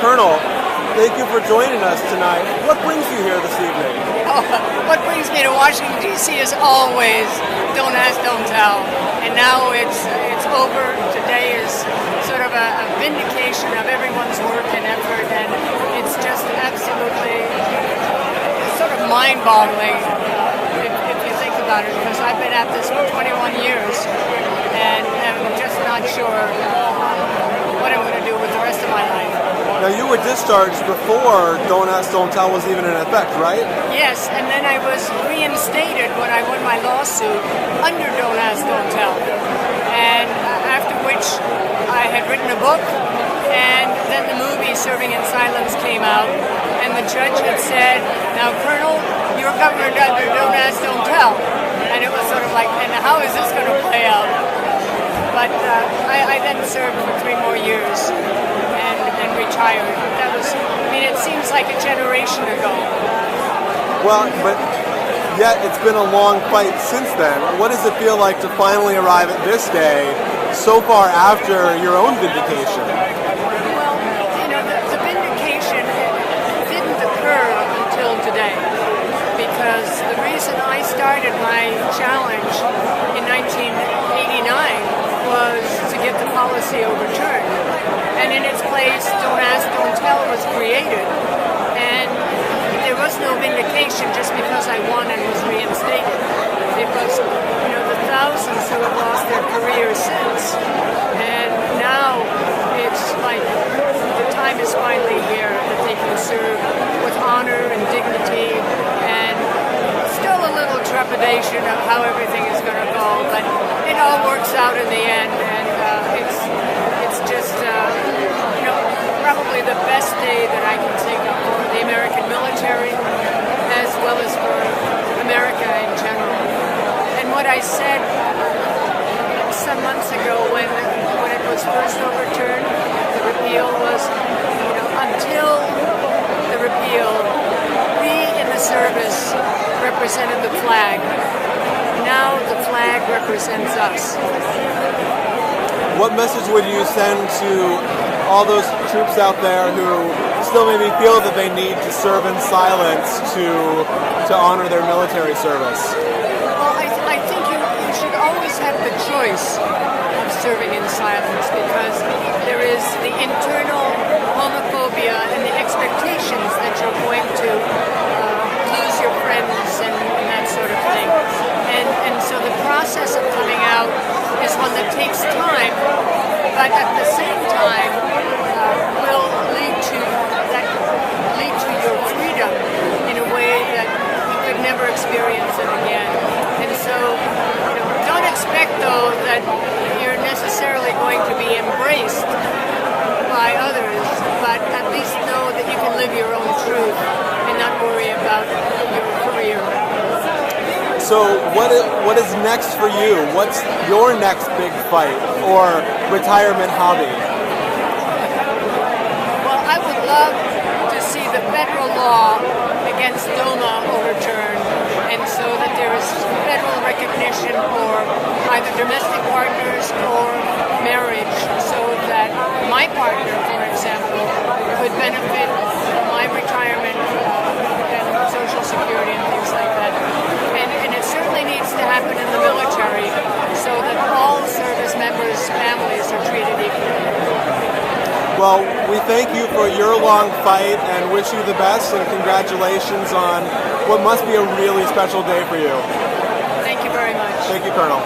Colonel, thank you for joining us tonight. What brings you here this evening? Oh, what brings me to Washington, D.C. is always don't ask, don't tell. And now it's over. Today is sort of a vindication of everyone's work and effort, and it's just absolutely sort of mind-boggling if you think about it, because I've been at this for 21 years and I'm just not sure what I'm going to do with the rest of my life. Now, you were discharged before Don't Ask, Don't Tell was even in effect, right? Yes, and then I was reinstated when I won my lawsuit under Don't Ask, Don't Tell. And after which I had written a book, and then the movie Serving in Silence came out, and the judge had said, now, Colonel, you're governed under Don't Ask, Don't Tell. And it was sort of like, and how is this going to play out? But I then served for 3 more years and retired. That was, it seems like a generation ago. Well, but yet it's been a long fight since then. What does it feel like to finally arrive at this day, so far after your own vindication? Well, the vindication didn't occur until today, because the reason I started my challenge in 1989 was to get the policy overturned. And in its place, Don't Ask, Don't Tell was created. And there was no vindication just because I won and was reinstated. It was, the thousands who have lost their careers since. And now it's like the time is finally here that they can serve with honor and dignity, and still a little trepidation of how everything is going to go, but it all works out in the end, and it's just probably the best day that I can think of for the American military as well as for America in general. And what I said some months ago when it was first overturned, the repeal was, until the repeal, we in the service represented the flag. Now the flag represents us. What message would you send to all those troops out there who still maybe feel that they need to serve in silence to honor their military service? Well, I think you should always have the choice of serving in silence, because there is the internal homophobia and the expectations that you're going to lose your friends and that sort of thing. And so the process of coming out is one that takes time, but at the same time will lead to your freedom in a way that you could never experience it again. And so, don't expect though that you're necessarily going to be embraced by others, but at least know that you can live your own truth and not worry about your career. So what is next for you? What's your next big fight or retirement hobby? Well, I would love to see the federal law against DOMA overturned, and so that there is federal recognition for either domestic partners or marriage, so that my partner, for example, could benefit from my retirement and Social Security and things like that. And it certainly needs to happen in the military so that all service members' families are treated equally. Well, we thank you for your long fight and wish you the best, and congratulations on what must be a really special day for you. Thank you very much. Thank you, Colonel.